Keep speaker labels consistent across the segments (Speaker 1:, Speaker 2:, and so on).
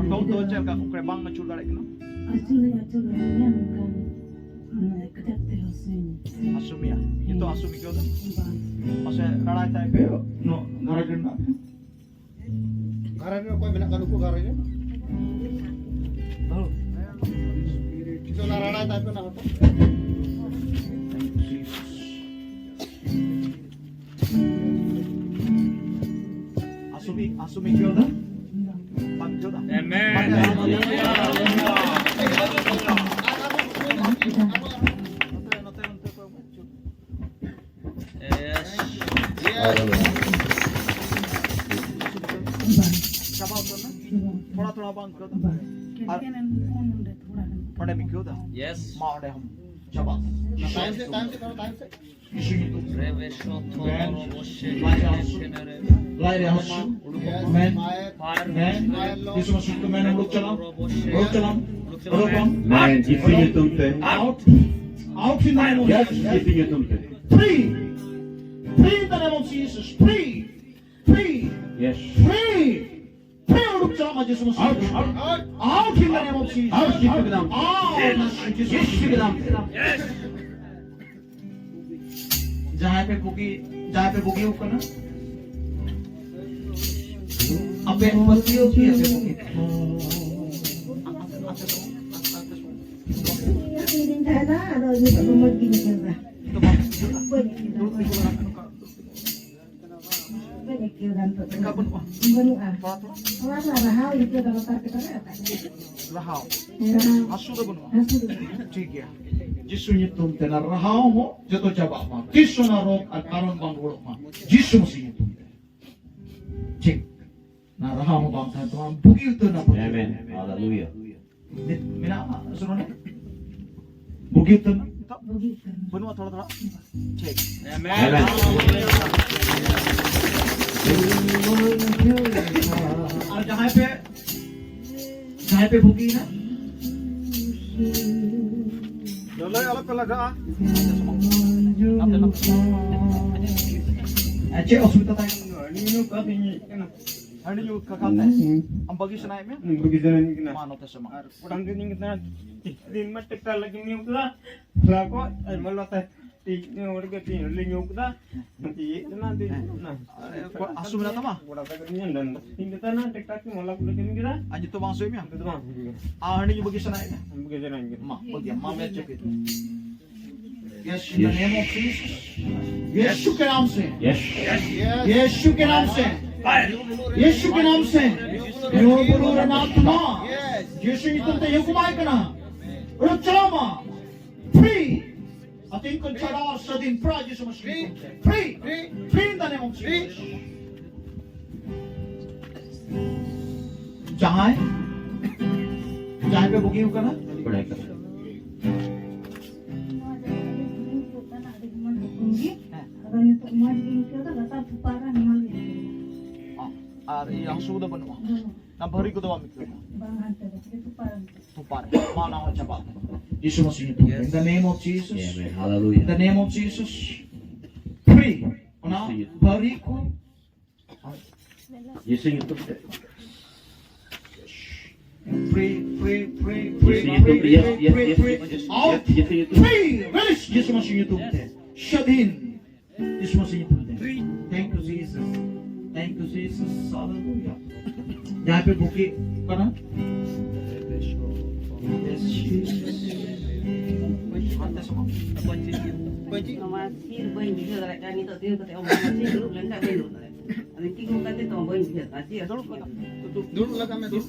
Speaker 1: Kau tu aja kan kau bang ngacul dari kena. Asumi ya. Itu asumi kau tu. Masa rara tay pe no ngara kena.
Speaker 2: Ngara ni kau menak kanuku ngara ni.
Speaker 1: Oh.
Speaker 2: Itu rara tay pe nak tu. Asumi kau tu. Amen. थोड़ा बंद कर दो पढ़े में क्यों था
Speaker 3: Yes.
Speaker 1: मार दे हम जवाब
Speaker 2: टाइम से करो टाइम से
Speaker 1: लाइरे हस्सु man Yesus masuk ke mana urut calam
Speaker 4: Man, ifinyo tumte.
Speaker 1: out in the name of
Speaker 4: Yes,
Speaker 1: Jesus
Speaker 4: ifinyo tumte.
Speaker 1: free in the name of Jesus free
Speaker 4: Yes.
Speaker 1: urut calam Yesus masuk out in the name of Jesus
Speaker 4: Out, give it down.
Speaker 1: out
Speaker 4: Yes, give it down.
Speaker 1: जहाँ पे बुगी होगा ना अबे पतियों की अबे बुगी ठीक है जिसुnya तुम तेना रहाओ हो जतो जवाब मा किसो ना रोक और कारण बंगोड़ मा जिसु मसीह तुम ठीक ना रहाओ बात है तो हम बुगी तो ना
Speaker 4: Amen. Hallelujah.
Speaker 1: मेरा सुनो ने बुगी तो ना बनवा थोड़ा ठीक
Speaker 4: Amen.
Speaker 1: और जहाँ पे बुगी ना
Speaker 2: Lalai alat pelaga.
Speaker 1: Cek hospital tayo.
Speaker 2: Ini kau ini kena.
Speaker 1: Ano yung kakante? Ang bagi sa namin?
Speaker 2: Begitu ni kena.
Speaker 1: Mano tayo sa mga.
Speaker 2: Kurang din kita din mat tekta lagi ni ukda. Lago ay malata. Ni orga tin ling ukda. Nanti na din na.
Speaker 1: Asum na tama?
Speaker 2: Kurang tak ni dan. Kita na tekta ki malak lagi ni kita.
Speaker 1: Anyo to bang suyo miya?
Speaker 2: Itu mah.
Speaker 1: Ano yung bagi sa namin?
Speaker 2: Begitu ni.
Speaker 1: Ma, bagi ma मैं check it. Yes, in the name of Jesus. यीशु के नाम से.
Speaker 4: Yes.
Speaker 1: यीशु के नाम से. यीशु के नाम से. योगुरु रनात्मा. यीशु ni तुमते युगमाय कना. रुचलामा. Free. Ating kontrara sa din pra Yesu Masihi. Free in the name of Jesus. जहाँ पे बुकिंग होगा ना
Speaker 4: पढ़ाई कर.
Speaker 1: और yang sudah benua na bari ko daw mikro tupar mana ho chapa Yesu Masihi in the name of Jesus
Speaker 4: Amen.
Speaker 1: in
Speaker 4: Hallelujah.
Speaker 1: the name of Jesus free na bari ko
Speaker 4: Ifinyo tumte.
Speaker 1: free out
Speaker 4: Ifinyo tumte.
Speaker 1: free release Yesu Masihi tumte shadin Yesu Masihi tumte thank you Jesus hallelujah यहाँ पे bookie करा yes Jesus हाथ से
Speaker 2: Dulu lah kami dulu.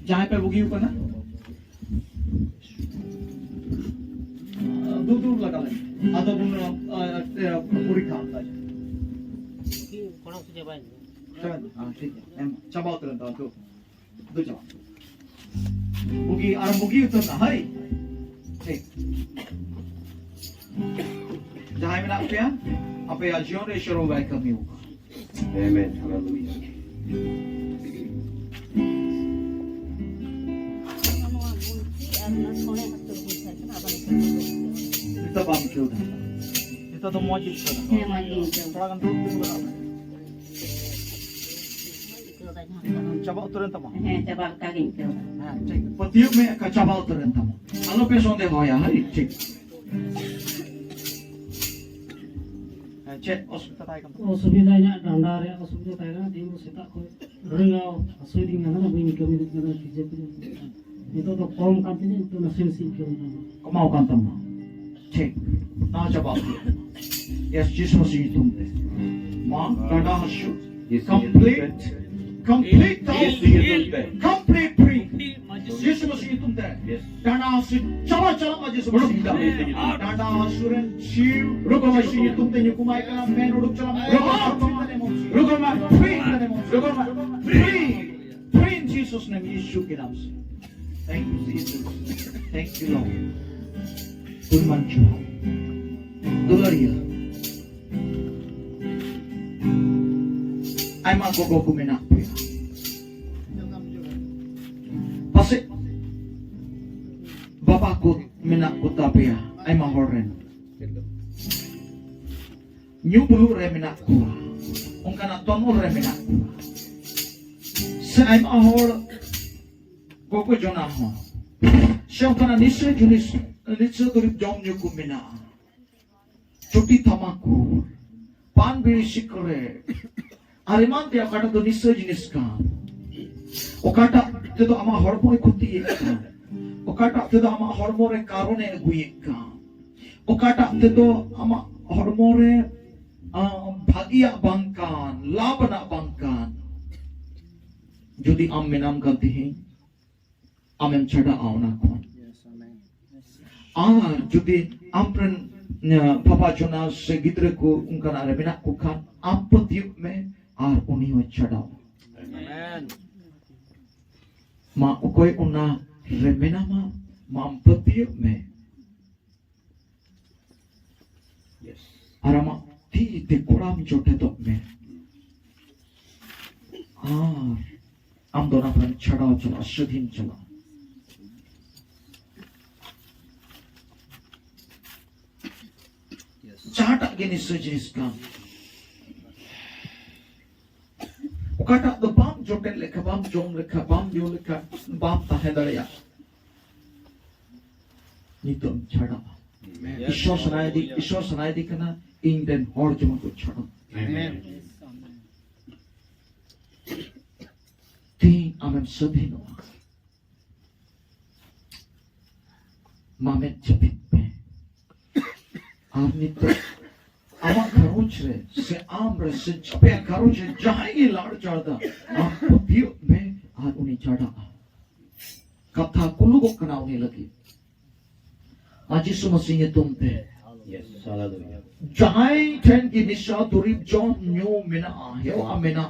Speaker 1: जहाँ पे bookie करा दूर लगा ले आता पूरी खाता है ठीक है चाबा उतरता तो दो चाबा बुगी उतरना हरी ठीक जहाँ में आप क्या आप ये आजीवन रेशरो वेलकम ही होगा
Speaker 4: Amen. Hallelujah.
Speaker 1: Kita bang क्यों था Ito to mo dito.
Speaker 3: Heh, mandi ito.
Speaker 1: Thora kan duduk dulu. Coba uturin tamo.
Speaker 3: Heh, coba kaging ito.
Speaker 1: Nah, cek. Petiup me ka coba uturin tamo. Alo pe sonde hoya hari cek. Cek hospital tayo kan.
Speaker 5: অসুবিধাnya ডান্ডারে অসুবিধা থাকে না দিন সেটা করে রিঙ্গাও অসুবিধা না না বিনি কমি না বিজেপি itu তো কম কাটলে তো না সেন্সিভ কেউ না
Speaker 1: Kau kan tamo. Cek. Nah coba. Yes, Jesus itu te. Ma, dada hasu. Complete. Complete
Speaker 4: 예수
Speaker 1: health.
Speaker 4: 이름 때.
Speaker 1: Complete free. Yesus Masihi itu teh.
Speaker 4: Yes.
Speaker 1: Dana asyik cala-cala aja Yesus Masihi itu. Dana asuran ciu. Ruko Masihi itu teh nyukumai kana men uruk cala. Ruko ma free. Ruko ma free. Free in Jesus name Yesus ke naam se. Thank you Jesus. Thank you Lord. Firman Tuhan. Gloria. Ay magogo kuminak po yan. Pasi bapakku minakku tapi ya ay mahoren. Nyubulu re minakku. Ungkana tonul re minakku. Sa ay mahor koko jonaho. Siya ungkana nisa junis nisa durip jom nyuku mina. Cuti tamaku. Pan biri sikre. Ariman dia kata tu nisa jenis kan. O kata itu ama hormone kuti ka. O kata itu ama hormone karone gui ka. O kata itu ama hormone bahagia bangkan, labana bangkan. Judi am menam ganti amem chada auna kon. Judi ampren Papa Jonas segitre ko ungkan are menak ko kan ampo tiup me ar uni ho chada.
Speaker 2: Amen.
Speaker 1: Ma ukoi una remena ma mampati me.
Speaker 4: Yes.
Speaker 1: Arama ti te koram jote to me. Am dona pran chada chala shudhin chala. Chata gini sujenis kam. Ukata the bam joten lekha bam jom lekha bam dio lekha bam tahe daraya. Nitum chada. Ishwar sanai di kana Indian hor jama ko chada.
Speaker 4: Amen.
Speaker 1: Ti amem sabhi no. Mamet chapit pe. Amni to Ama karuchre se amre se chape karuchre jahi lad chada am putiyo me aar uni chada katha kulu ko kanaune lagi आज यीशु मसीह ने तुम पे
Speaker 4: Yes. Hallelujah.
Speaker 1: जाए ठन की निशा दुरीब zone new मिना है वो मिना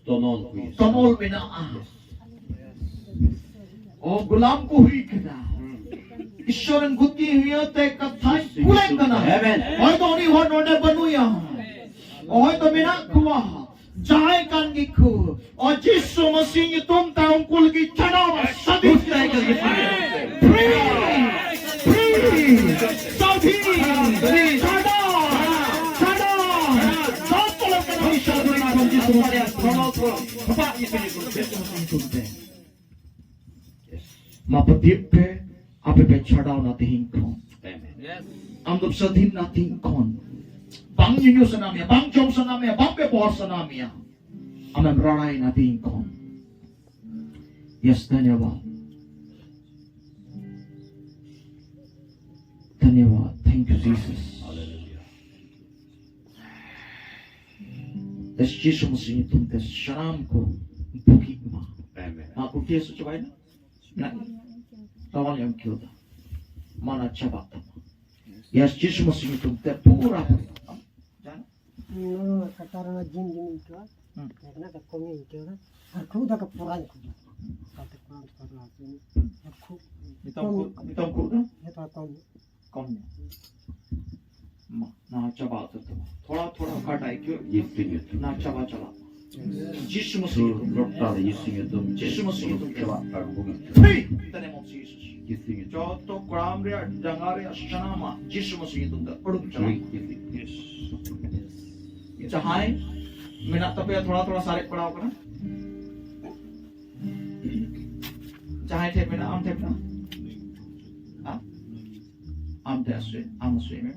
Speaker 4: Tonon ku Yesu.
Speaker 1: तमोल मिना और गुलाम को हुई कना ईश्वरन गुत्ती हुई ते कथाई कुलाई कना
Speaker 4: Amen.
Speaker 1: और तो नहीं हो नोने बनुया और तो मिना कुआ जाए कांगी को और यीशु मसीह ने तुम ताऊं कुल की चना सदी
Speaker 4: Tayo ka
Speaker 1: free सभी चना चना सब लोग का ईश्वर ने नाम यीशु मसीह
Speaker 4: Tonon ko. Papa Yesu ni tu. Yes.
Speaker 1: Mapatipe ape chadao na tingkon.
Speaker 4: Amen.
Speaker 2: Yes.
Speaker 1: Amdop sadhin na tingkon. Bang yunyo sanamia, bang jom sanamia, bang bebor sanamia. Amem rarai na tingkon. Yes, धन्यवाद. धन्यवाद. Thank you Jesus.
Speaker 4: Hallelujah.
Speaker 1: Yes, Jesus Masihi तुम ते शराम को bookie मा.
Speaker 4: Amen.
Speaker 1: Aku dia secobai na. Na. Tawan yang kyoda. Mana cabak tama. Yes, Jesus Masihi तुम ते पूरा.
Speaker 5: ಕತಾರನ ಜಿನ್ ಜಿನ್ ಇತ್ತು ಯಾಕನ ಕಮ್ಮಿ ಇತ್ತು আর খুব দাকা পুরাই খুব কাতে পুরান করনা খুব
Speaker 1: Itong kuda.
Speaker 5: এটা কম
Speaker 1: कौन ना चबा तो थोड़ा थोड़ा काटा है क्यों
Speaker 4: Yesu ni tu.
Speaker 1: ना चबा चला Yesus
Speaker 4: 그
Speaker 1: Masihi.
Speaker 4: 롯다의 예수님의 돈
Speaker 1: 예수 머시기 돈
Speaker 4: 깨웠다는 보면
Speaker 1: Free in the name of Jesus.
Speaker 4: 예수님의
Speaker 1: Joto Kram Ria Dangaria Shanama. Yesus Masihi tung da uruk chana. चाहे मिनट तो पे थोड़ा थोड़ा सारे पड़ाव करना चाहे थे बिना आम थे बिना आम थे असुए आम असुए में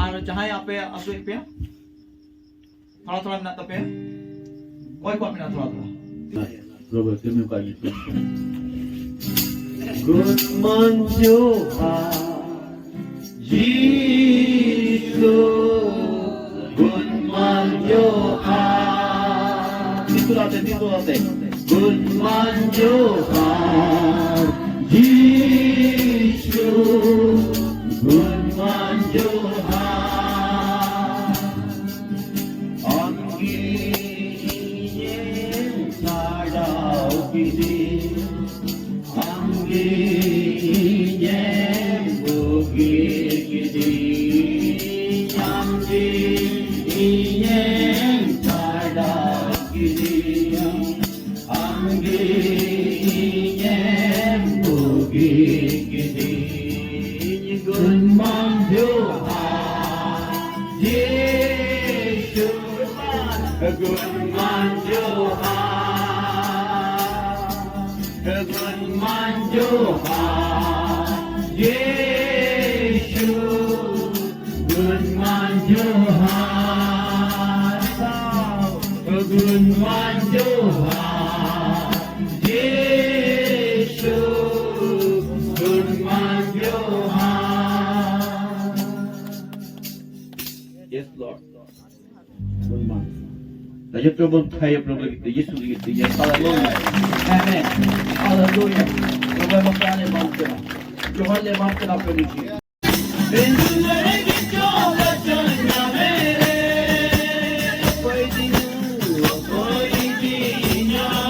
Speaker 1: और चाहे आप पे असुए पे थोड़ा थोड़ा मिनट तो पे कोई कोई मिनट थोड़ा थोड़ा
Speaker 4: 로버트 뮤가이 굿먼조하 지수 굿먼조하 뒤돌아대 굿먼조하 지수 굿먼조하 Yes, Lord. 나 여러분 타협 여러분 예수 그리스도 예 할렐루야. 아멘. 할렐루야. 여러분 목사님 만들어. 조한내 만들어 버리지. 벤줄에게 쫓아졌냐 메레. 보이지냐. 보이지냐.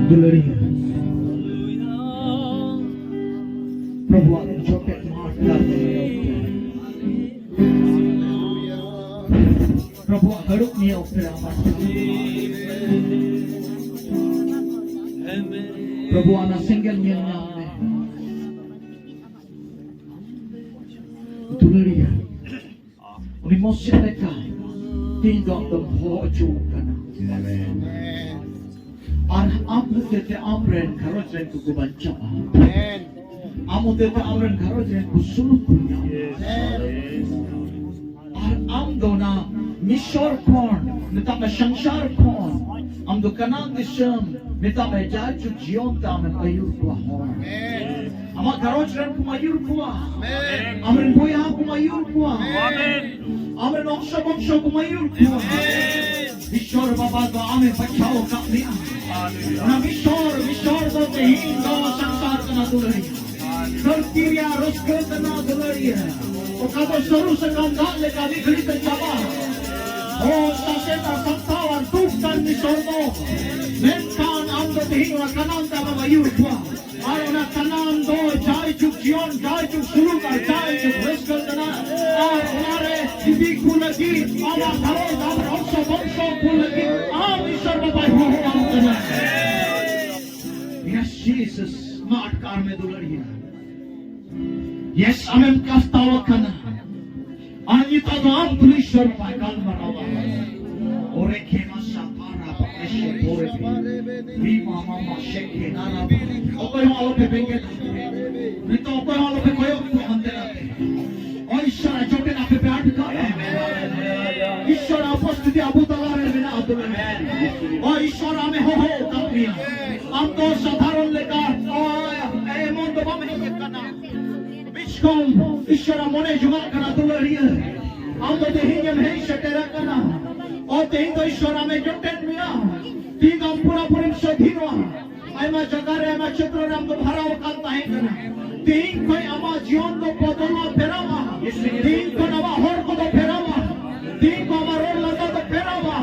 Speaker 1: दुलड़ी प्रभु आपने छोटे माफ कर दे प्रभु हरुकnya ukira masa प्रभु आना single-nya namne दुलड़ी uni mosya mereka tinggal dalam hoju kana আর আমুদেতে আমরেন ঘরজেন কু বাঞ্চা আমেন আমুদেতে আমরেন ঘরজেন কু সুলুকুnya আর আমদোনা মিশর কোন নিতামে সংসার কোন আমদো কানান দিশম নিতামে জাজু জিয়ন তামে আয়ুর কু হন আমা ঘরজেন কু আয়ুর কু আমেন আমরেন বয়া কু আয়ুর কু আমেন আমরেন অংশ কু আয়ুর কু ঈশ্বর বাবা তো আমি বাঁচাও কাপনি na misor do tehindo sangsar kana dulari Dortiria roskol kana dulari o kado soru sa kanda le kali khali ta chaba o saseta santawan tuktan misor do menkan ando tehindo kanan ta mayu kwa arona kanan do jai chuk jion jai chuk suru ka jai chuk roskol kana ar onare dibi kulagi awa dharo dharo rosso bongsho kulagi ar misor baba ho kana Yes, Jesus, not karme dulariya. Yes, amem kastawa kana. Anita do am tulishor pa kalmarawa. Ore khema sapara pa eshe pore bi mama ma shekhe nara. Okoy halo pe benge. Nito okoy halo pe koyo ko andera. O ishara jote na pe aad ka. Ishara upasthiti abutagare bina adulare. O ishara ame ho kapniya. আমতো সাধারণ লেখা এমন তো বামে কানা বিষ্কম ঈশ্বর মনে জুমা কানা তুলরিয়া আমতো দেহিম হে শটেরা কানা ও দেহিম তো ঈশ্বর আমে জটেন মিয়া তিগম পুরা পুরিম সধিনো আইমা জগারে আমা ক্ষেত্রে আমতো ভারাও কান্তা হে কানা দেহিম কই আমা জীবন তো বদলা ফেরামা দেহিম কো নবা হর কো তো ফেরামা দেহিম কো আমার লাগা তো ফেরামা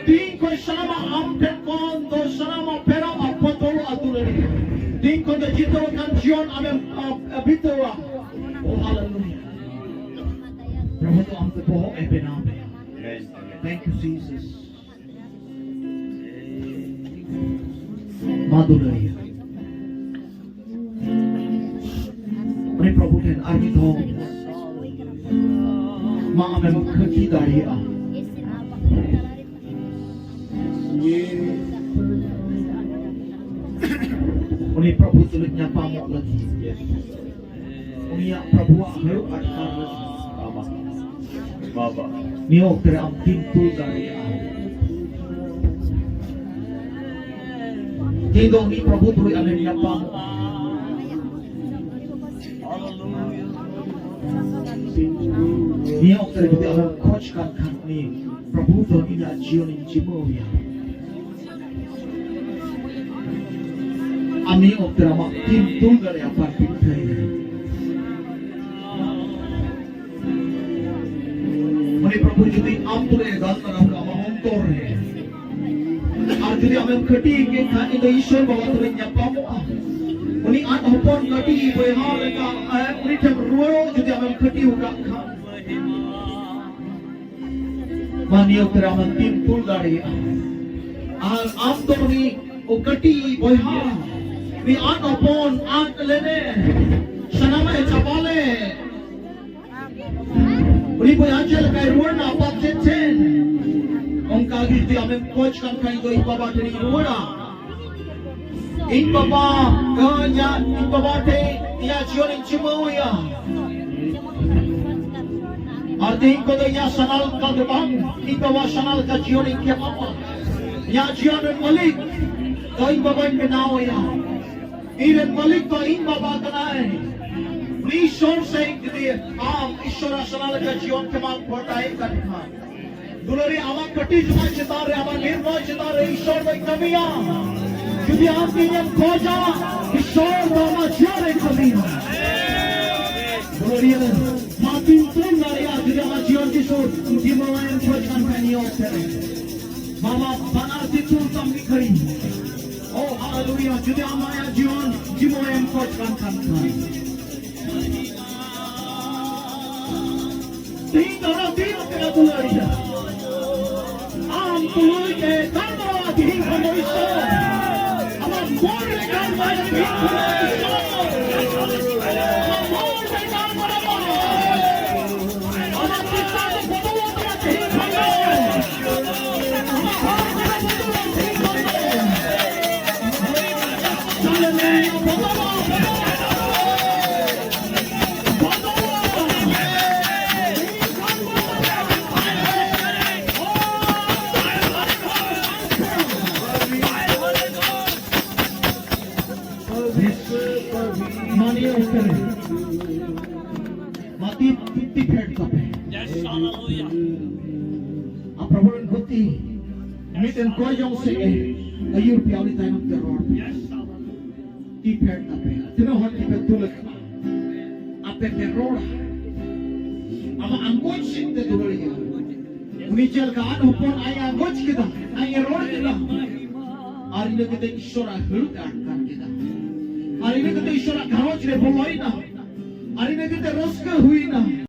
Speaker 1: দেহিম কই সালামা আমতে কোন তো সালামা ফেরামা Din ko na jito kansion amem bitawa. Oh hallelujah. Prabhu to am po e bename. Thank you Jesus. Madhuraya. Pre Prabhu ke army do ma amem khati daria Uni Prabhu tulis nyapa mo lagi Uni ya Prabhu haru atkar lagi
Speaker 2: Baba.
Speaker 1: Niyo tere am pintu daria Jindong ni Prabhu tulis amem nyapa mo Niyo tere juga amem coach kan ni Prabhu tulis ini ajion in Jimoya Ami drama pintu dari apa pintu Mani Prabhu jadi ampun egal karena ama hontor Ar jadi ame khati ke khani do Ishwar Baba tule nyapa mo Uni an hopon khati behar ka uni them ruo jadi ame khati uga kha Mani drama pintu dari Al amtor ni o khati behar We aren't upon Aunt Lene. Shanama Chapale. We boy Angel Kairuna, Pachen. On Kagis, the Amen Coach can kind of Baba Tini Runa. In Baba, Ganya, in Babate, Yachion in Chimoya. Are they in Kodoya Sanal Kagabang, in Baba Sanal Kachion in Kepapa. Yachion and Malik, going Baba in Benawaya. Even Malik ko in Baba kanai. Please show saying to the Ishwara Sanal ka jiyon ke mang portai kanha. Dulari ama kati juma chitare ama nirma chitare Ishwar by kamiya. Judi aam kinyan koja Ishwar mama chare kamiya. Dulari matin tun nariya judi ama jiyon kishor jimawayan koj kanhani oktere. Mama banarti tun tammi khari. Oh, hallelujah. Jadi amaya jion, jimo yang coach kan. Tinggal kena tularia. Am tulur ke tanpa dihing konoiso. Amar boleh kan bayar dihing konoiso. Amar boleh kan bayar. Amar kita tu bodoh dia dihing konoiso. Mati titik head kape. Yes, hallelujah. Apraboran koti. Miten ko yung se ayur piawli tayo ng terror. Yes, hallelujah. Tip head kape. Tinohon tipet tulad. Ape terror. Ama angkot sin te tulad niya. Unichel ka ano pon ay angkot kita. Ay error kita. Ari na kita Ishwara hilut akan kita. Hari ini kita Ishwara gharoj re boloi na. Hari ini kita raska hui na.